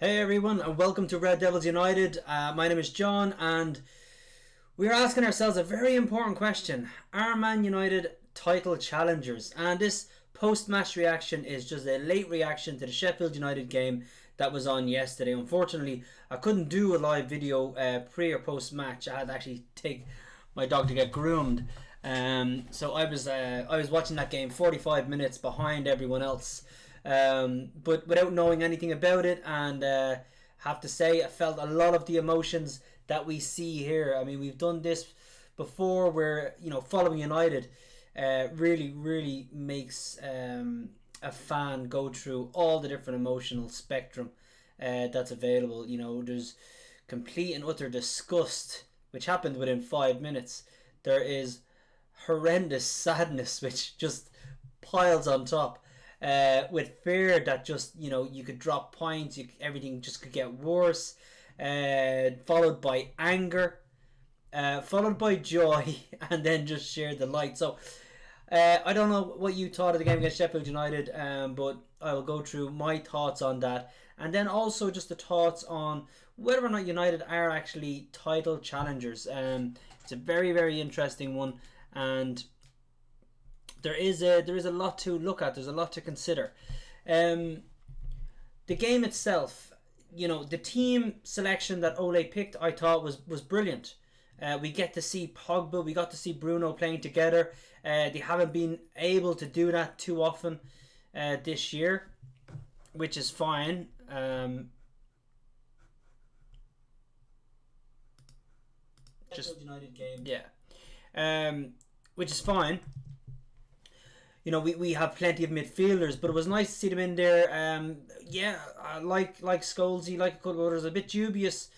Hey everyone, and welcome to Red Devils United. My name is John, and we're asking ourselves a very important question. Are Man United title challengers? And this post-match reaction is just a late reaction to the Sheffield United game that was on yesterday. Unfortunately, I couldn't do a live video pre or post-match. I had to actually take my dog to get groomed. So I was watching that game 45 minutes behind everyone else. But without knowing anything about it, and have to say, I felt a lot of the emotions that we see here. I mean, we've done this before, where following United really makes a fan go through all the different emotional spectrum that's available. There's complete and utter disgust, which happened within 5 minutes. There is horrendous sadness, which just piles on top. With fear that just you could drop points, everything just could get worse, followed by anger, followed by joy, and then just sheer delight. So I don't know what you thought of the game against Sheffield United, but I will go through my thoughts on that, and then also just the thoughts on whether or not United are actually title challengers. It's a very interesting one, and there is a lot to look at. There's a lot to consider. The game itself, the team selection that Ole picked, I thought was brilliant. We get to see Pogba, we got to see Bruno playing together. They haven't been able to do that too often this year, which is fine. Just United game, yeah. Which is fine. We have plenty of midfielders, but it was nice to see them in there. Like Scholesy, like a couple of others, a bit dubious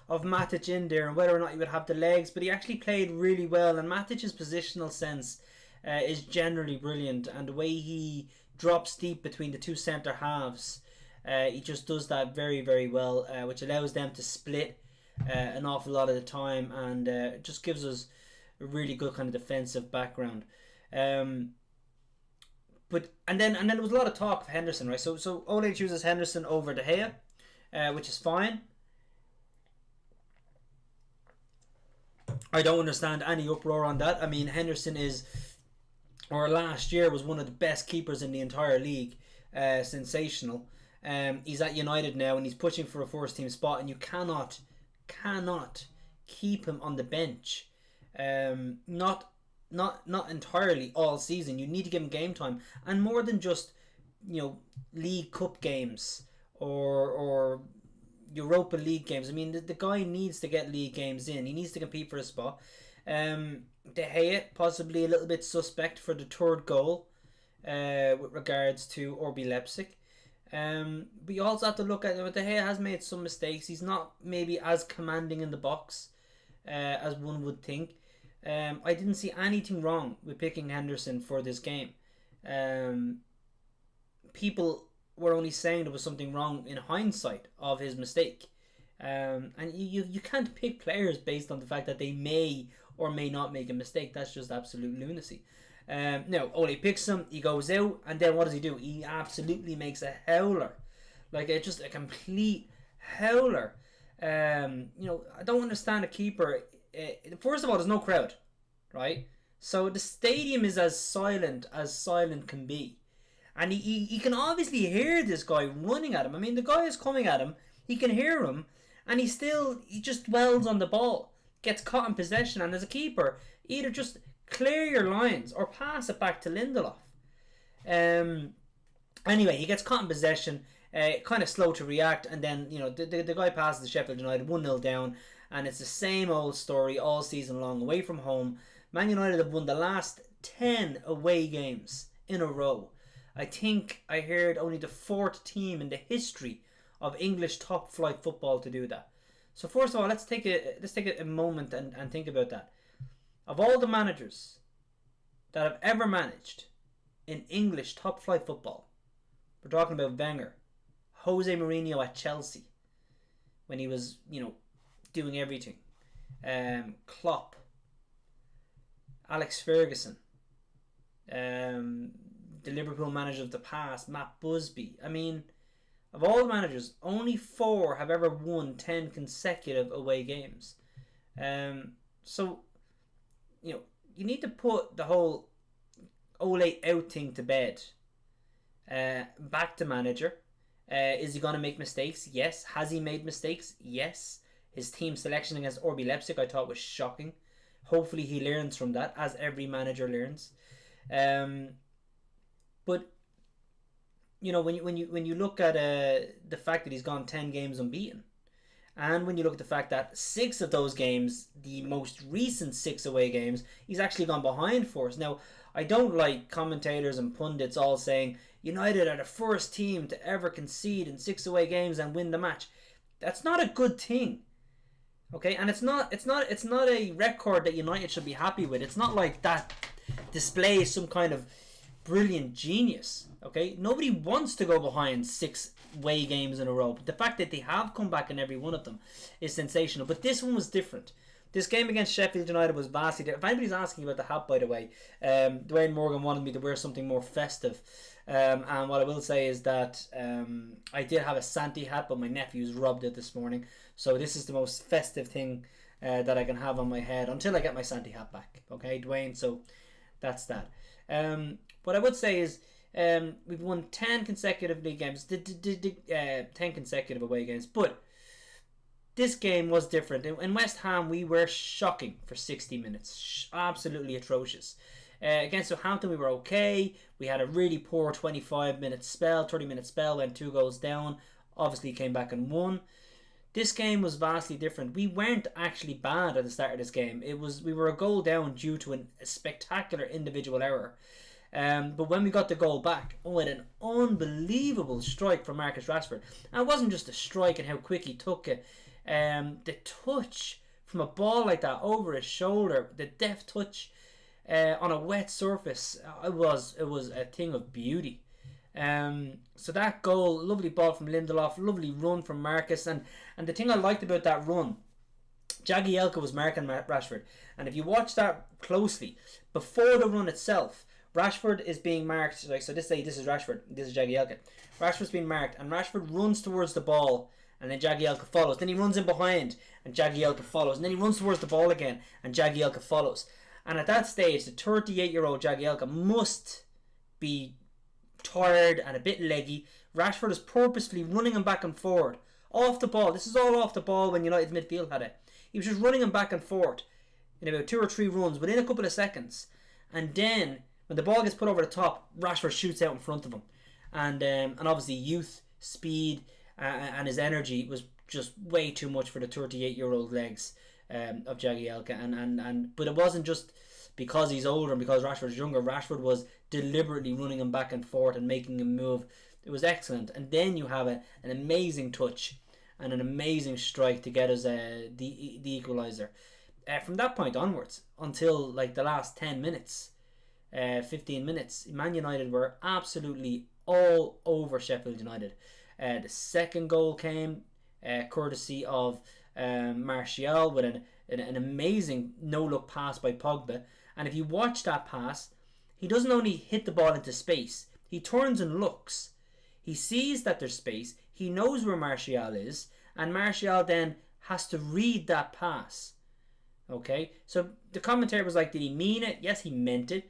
of Matic in there and whether or not he would have the legs, but he actually played really well, and Matic's positional sense is generally brilliant, and the way he drops deep between the two centre halves, he just does that very well, which allows them to split an awful lot of the time, and just gives us a really good kind of defensive background. And then there was a lot of talk of Henderson, right? So Ole chooses Henderson over De Gea, which is fine. I don't understand any uproar on that. I mean, Henderson last year was one of the best keepers in the entire league. Sensational. He's at United now, and he's pushing for a first team spot, and you cannot keep him on the bench. Not entirely all season. You need to give him game time, and more than just League Cup games or Europa League games. I mean, the guy needs to get league games in. He needs to compete for a spot. De Gea possibly a little bit suspect for the third goal with regards to RB Leipzig. But you also have to look at De Gea has made some mistakes. He's not maybe as commanding in the box as one would think. I didn't see anything wrong with picking Henderson for this game. People were only saying there was something wrong in hindsight of his mistake. And you can't pick players based on the fact that they may or may not make a mistake. That's just absolute lunacy. Now, Ole picks him, he goes out, and then what does he do? He absolutely makes a howler. Just a complete howler. I don't understand a keeper. First of all, there's no crowd, right? So the stadium is as silent can be, and he can obviously hear this guy running at him. I mean, the guy is coming at him, he can hear him, and he just dwells on the ball, gets caught in possession, and as a keeper, either just clear your lines or pass it back to Lindelof. Anyway, he gets caught in possession, kind of slow to react, and then the guy passes the Sheffield United 1-0 down. And it's the same old story all season long. Away from home, Man United have won the last 10 away games in a row. I think I heard only the fourth team in the history of English top flight football to do that. So first of all, let's take a moment and think about that. Of all the managers that have ever managed in English top flight football, we're talking about Wenger, Jose Mourinho at Chelsea, when he was doing everything. Klopp, Alex Ferguson, the Liverpool manager of the past, Matt Busby. I mean, of all the managers, only 4 have ever won 10 consecutive away games. So, you need to put the whole Ole out thing to bed. Back to manager. Is he going to make mistakes? Yes. Has he made mistakes? Yes. His team selection against RB Leipzig I thought was shocking. Hopefully he learns from that, as every manager learns. But when you look at the fact that he's gone 10 games unbeaten, and when you look at the fact that 6 of those games, the most recent 6 away games, he's actually gone behind for us. Now, I don't like commentators and pundits all saying United are the first team to ever concede in 6 away games and win the match. That's not a good thing. Okay, and it's not a record that United should be happy with. It's not like that displays some kind of brilliant genius. Okay, nobody wants to go behind 6 away games in a row. But the fact that they have come back in every one of them is sensational. But this one was different. This game against Sheffield United was vastly different. If anybody's asking about the hat, by the way, Dwayne Morgan wanted me to wear something more festive. And what I will say is that I did have a Santi hat, but my nephew's rubbed it this morning. So this is the most festive thing that I can have on my head until I get my Santi hat back. Okay, Dwayne? So that's that. What I would say is we've won 10 consecutive league games, 10 consecutive away games, but this game was different. In West Ham, we were shocking for 60 minutes. Absolutely atrocious. Against Southampton, we were okay. We had a really poor 25-minute spell, 30-minute spell, went 2 goals down. Obviously came back and won. This game was vastly different. We weren't actually bad at the start of this game. We were a goal down due to a spectacular individual error. But when we got the goal back, it an unbelievable strike from Marcus Rashford. And it wasn't just a strike and how quick he took it. The touch from a ball like that over his shoulder, the deft touch on a wet surface, it was a thing of beauty. So that goal, lovely ball from Lindelof, lovely run from Marcus, and the thing I liked about that run, Jagielka was marking Rashford, and if you watch that closely, before the run itself, Rashford is being marked. Like, so this is Rashford, this is Jagielka. Rashford's being marked, and Rashford runs towards the ball, and then Jagielka follows. Then he runs in behind, and Jagielka follows. And then he runs towards the ball again, and Jagielka follows. And at that stage, the 38-year-old Jagielka must be tired and a bit leggy. Rashford is purposefully running him back and forward. Off the ball. This is all off the ball when United's midfield had it. He was just running him back and forward in about 2 or 3 runs within a couple of seconds. And then, when the ball gets put over the top, Rashford shoots out in front of him. And obviously youth, speed, and his energy was just way too much for the 38-year-old legs of Jagielka. But it wasn't just because he's older and because Rashford's younger. Rashford was deliberately running him back and forth and making him move. It was excellent. And then you have an amazing touch and an amazing strike to get us the equaliser. From that point onwards, until like the last 10 minutes, 15 minutes, Man United were absolutely all over Sheffield United. The second goal came courtesy of Martial with an amazing no-look pass by Pogba. And if you watch that pass, he doesn't only hit the ball into space, he turns and looks. He sees that there's space, he knows where Martial is, and Martial then has to read that pass. Okay, so the commentator was like, did he mean it? Yes, he meant it.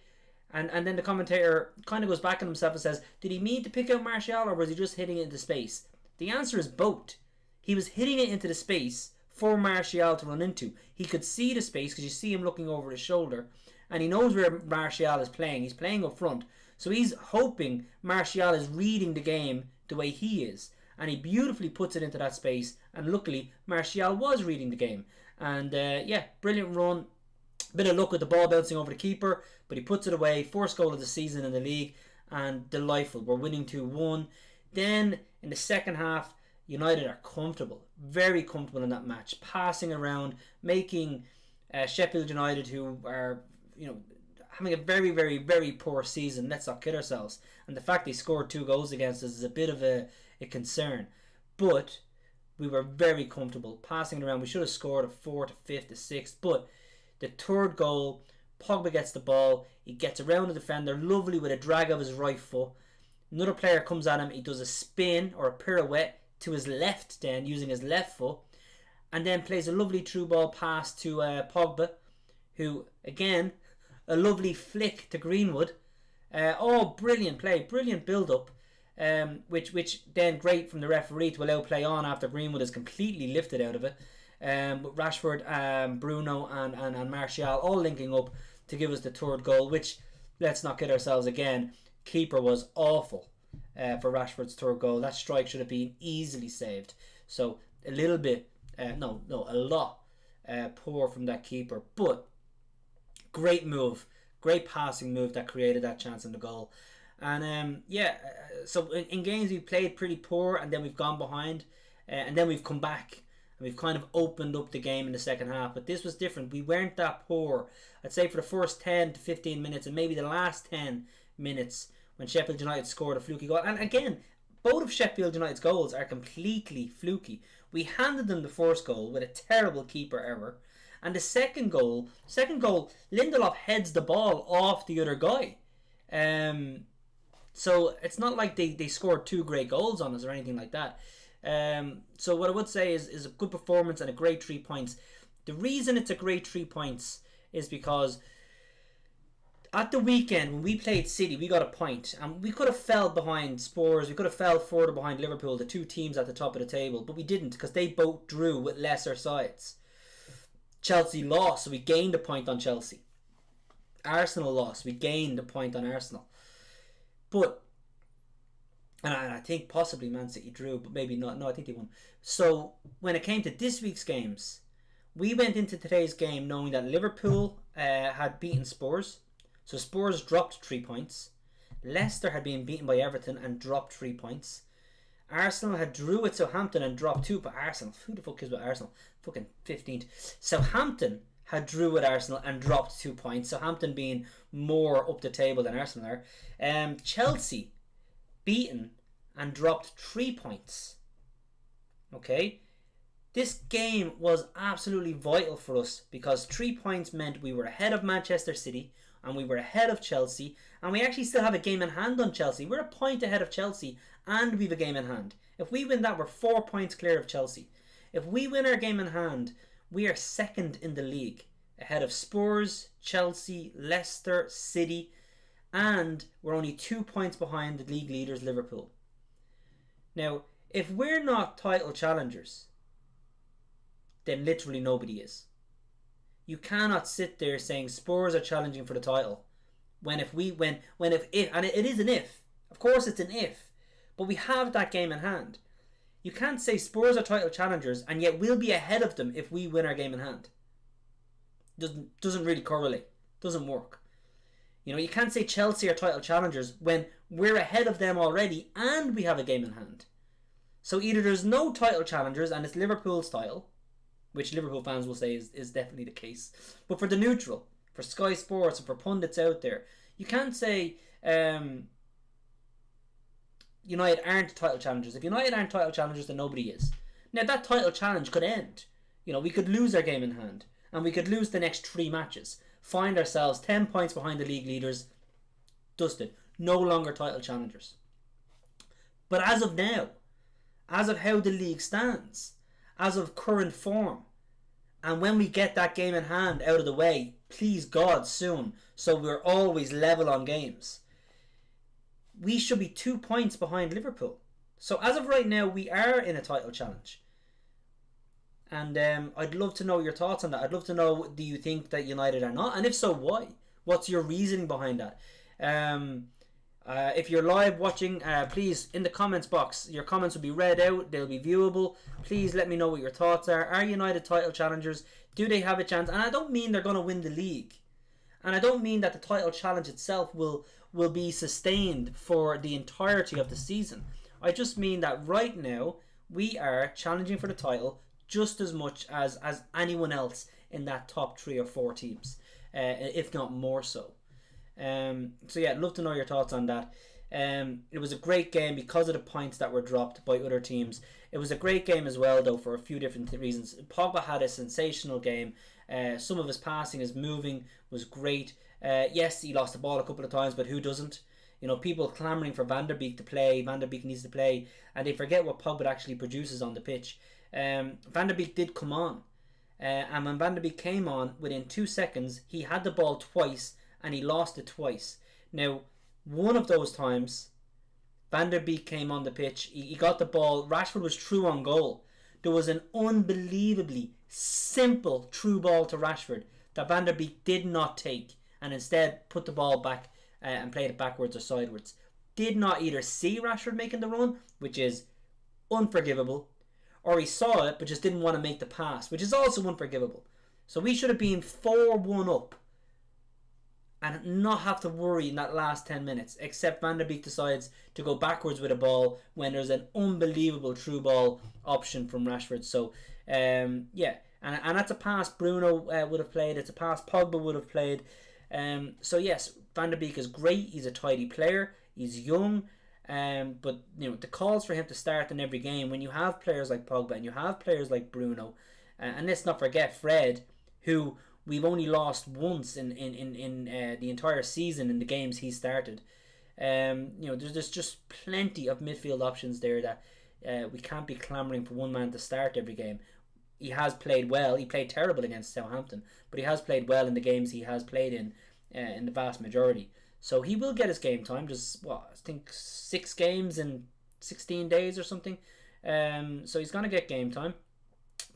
And then the commentator kind of goes back on himself and says, did he mean to pick out Martial, or was he just hitting it into space? The answer is both. He was hitting it into the space for Martial to run into. He could see the space because you see him looking over his shoulder, and he knows where Martial is playing. He's playing up front, so he's hoping Martial is reading the game the way he is, and he beautifully puts it into that space. And luckily Martial was reading the game, and brilliant run. Bit of luck with the ball bouncing over the keeper, but he puts it away. First goal of the season in the league, and delightful. We're winning 2-1. Then in the second half, United are comfortable, very comfortable in that match, passing around, making Sheffield United, who are having a very, very, very poor season. Let's not kid ourselves. And the fact they scored 2 goals against us is a bit of a concern. But we were very comfortable passing it around. We should have scored a 4th, a 5th, a 6th, but the third goal, Pogba gets the ball, he gets around the defender, lovely with a drag of his right foot. Another player comes at him, he does a spin or a pirouette to his left then, using his left foot, and then plays a lovely through ball pass to Pogba, who, again, a lovely flick to Greenwood. Brilliant play, brilliant build-up, which then great from the referee to allow play on after Greenwood is completely lifted out of it. With Rashford, Bruno and Martial all linking up to give us the third goal, which, let's not kid ourselves again, keeper was awful for Rashford's third goal. That strike should have been easily saved. So a little bit, a lot poor from that keeper, but great move, great passing move that created that chance in the goal. And so in games we've played pretty poor, and then we've gone behind, and then we've come back. We've kind of opened up the game in the second half, but this was different. We weren't that poor. I'd say for the first 10 to 15 minutes and maybe the last 10 minutes when Sheffield United scored a fluky goal. And again, both of Sheffield United's goals are completely fluky. We handed them the first goal with a terrible keeper error. And the second goal, Lindelof heads the ball off the other guy. So it's not like they scored two great goals on us or anything like that. So what I would say is a good performance and a great 3 points. The reason it's a great 3 points is because at the weekend when we played City, we got a point, and we could have fell behind Spurs, we could have fell further behind Liverpool, the two teams at the top of the table, but we didn't because they both drew with lesser sides. Chelsea lost, so we gained a point on Chelsea. Arsenal lost, we gained a point on Arsenal. And I think possibly Man City drew, but maybe not. No, I think they won. So when it came to this week's games, we went into today's game knowing that Liverpool had beaten Spurs. So Spurs dropped 3 points. Leicester had been beaten by Everton and dropped 3 points. Arsenal had drew with Southampton and dropped 2. But Arsenal, who the fuck is with Arsenal? Fucking 15th. Southampton had drew with Arsenal and dropped 2 points. Southampton being more up the table than Arsenal are. Chelsea beaten and dropped 3 points. Okay, this game was absolutely vital for us because 3 points meant we were ahead of Manchester City and we were ahead of Chelsea, and we actually still have a game in hand on Chelsea. We're a point ahead of Chelsea and we have a game in hand. If we win that, we're 4 points clear of Chelsea. If we win our game in hand, we are second in the league, ahead of Spurs, Chelsea, Leicester, City, and we're only 2 points behind the league leaders, Liverpool. Now, if we're not title challengers, then literally nobody is. You cannot sit there saying Spurs are challenging for the title when if and it is an if. Of course it's an if, but we have that game in hand. You can't say Spurs are title challengers and yet we'll be ahead of them if we win our game in hand. Doesn't really correlate. Doesn't work. You know, you can't say Chelsea are title challengers when we're ahead of them already and we have a game in hand. So either there's no title challengers and it's Liverpool's title, which Liverpool fans will say is definitely the case. But for the neutral, for Sky Sports and for pundits out there, you can't say United aren't title challengers. If United aren't title challengers, then nobody is. Now that title challenge could end. You know, we could lose our game in hand and we could lose the next 3 matches. Find ourselves 10 points behind the league leaders, dusted, no longer title challengers. But as of now, as of how the league stands, as of current form, and when we get that game in hand out of the way, please God soon, so we're always level on games, we should be 2 points behind Liverpool. So as of right now, we are in a title challenge. And I'd love to know your thoughts on that. I'd love to know, do you think that United are not? And if so, why? What's your reasoning behind that? If you're live watching, please, in the comments box, your comments will be read out. They'll be viewable. Please let me know what your thoughts are. Are United title challengers? Do they have a chance? And I don't mean they're going to win the league. And I don't mean that the title challenge itself will be sustained for the entirety of the season. I just mean that right now, we are challenging for the title just as much as anyone else in that top 3 or 4 teams, if not more so. So yeah, I'd love to know your thoughts on that. It was a great game because of the points that were dropped by other teams. It was a great game as well, though, for a few different reasons. Pogba had a sensational game. Some of his passing, his moving was great. Yes, he lost the ball a couple of times, but who doesn't? You know, people clamouring for Van der Beek to play. Van der Beek needs to play, and they forget what Pogba actually produces on the pitch. Van der Beek did come on, and when Van der Beek came on, within 2 seconds, he had the ball twice, and he lost it twice. Now, one of those times, Van der Beek came on the pitch, he got the ball, Rashford was through on goal. There was an unbelievably simple through ball to Rashford that Van der Beek did not take, and instead put the ball back and played it backwards or sideways. Did not either see Rashford making the run, which is unforgivable, or he saw it but just didn't want to make the pass, which is also unforgivable. So we should have been 4-1 up and not have to worry in that last 10 minutes, except Van der Beek decides to go backwards with a ball when there's an unbelievable through ball option from Rashford. So yeah, and that's a pass Bruno would have played, it's a pass Pogba would have played. So yes, Van der Beek is great, he's a tidy player, he's young, but you know, the calls for him to start in every game, when you have players like Pogba and you have players like Bruno, and let's not forget Fred, who we've only lost once in the entire season in the games he started. You know, there's just plenty of midfield options there that we can't be clamouring for one man to start every game. He has played well. He played terrible against Southampton, but he has played well in the games he has played in the vast majority. So he will get his game time. Just I think 6 games in 16 days or something. So he's gonna get game time.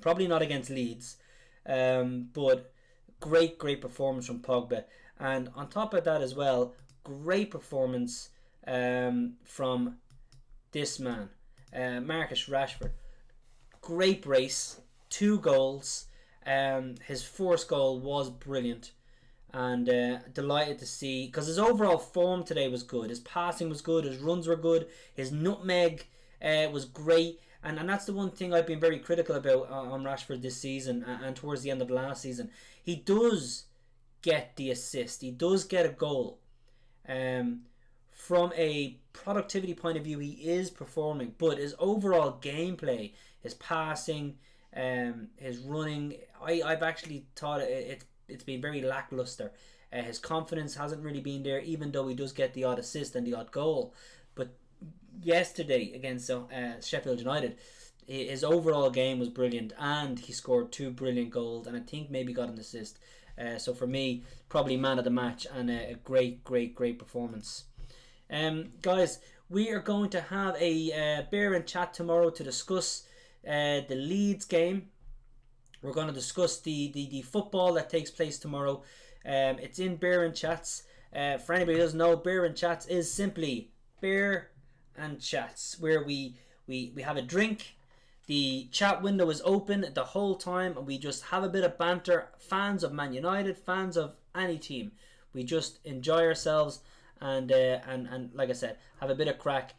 Probably not against Leeds, but great performance from Pogba, and on top of that as well, great performance from this man, Marcus Rashford. Great brace, 2 goals. His first goal was brilliant, and delighted to see, because his overall form today was good. His passing was good, his runs were good, his nutmeg was great. And that's the one thing I've been very critical about on Rashford this season and towards the end of last season. He does get the assist. He does get a goal. From a productivity point of view, he is performing. But his overall gameplay, his passing, his running, I've actually thought it's been very lackluster. His confidence hasn't really been there, even though he does get the odd assist and the odd goal. But yesterday against Sheffield United, his overall game was brilliant, and he scored 2 brilliant goals, and I think maybe got an assist. So for me, probably man of the match, and a great performance. Guys, we are going to have a beer and chat tomorrow to discuss the Leeds game. We're going to discuss the football that takes place tomorrow. It's in Beer and Chats. For anybody who doesn't know, Beer and Chats is simply beer and chats, where we have a drink. The chat window is open the whole time, and we just have a bit of banter. Fans of Man United, fans of any team, we just enjoy ourselves and like I said, have a bit of crack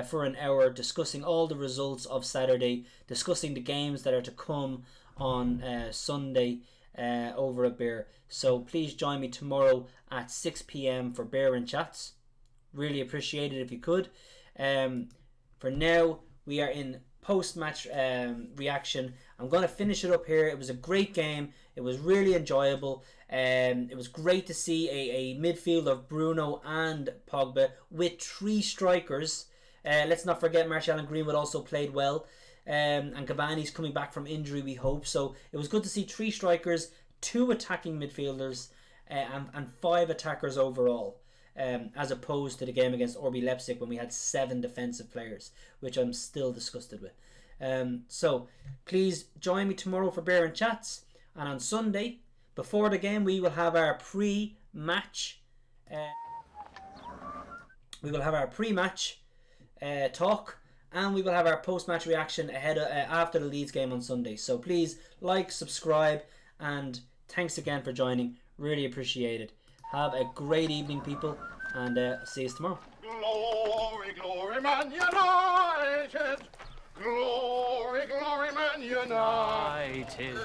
for an hour, discussing all the results of Saturday, discussing the games that are to come on Sunday over a beer. So please join me tomorrow at 6 p.m. for Beer and Chats. Really appreciate it if you could. For now, we are in post-match reaction. I'm going to finish it up here. It was a great game. It was really enjoyable. It was great to see a midfield of Bruno and Pogba with 3 strikers. Let's not forget Martial and Greenwood also played well. And Cavani's coming back from injury, we hope. So it was good to see 3 strikers, 2 attacking midfielders, and 5 attackers overall. As opposed to the game against RB Leipzig when we had 7 defensive players, which I'm still disgusted with. So please join me tomorrow for Beer and Chats, and on Sunday before the game we will have our pre-match talk, and we will have our post-match reaction ahead of, after the Leeds game on Sunday. So please like, subscribe, and thanks again for joining. Really appreciate it. Have a great evening, people, and see you tomorrow. Glory, glory, Man United! Glory, glory, Man United!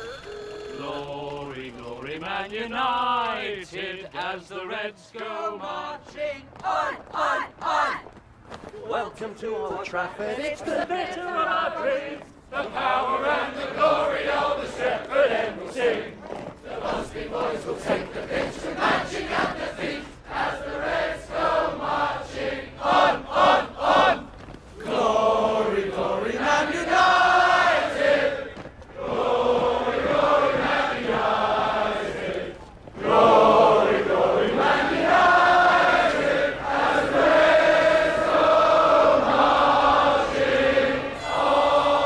Glory, glory, Man United, as the Reds go marching on, on, on! Welcome to Old Trafford, It's the better of our dreams. The power and the glory of the Shepherd End will sing. The Busby boys will take the pitch with magic at their feet as the Reds go marching.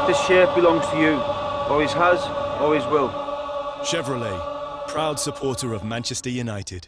This shirt belongs to you. Always has, always will. Chevrolet, proud supporter of Manchester United.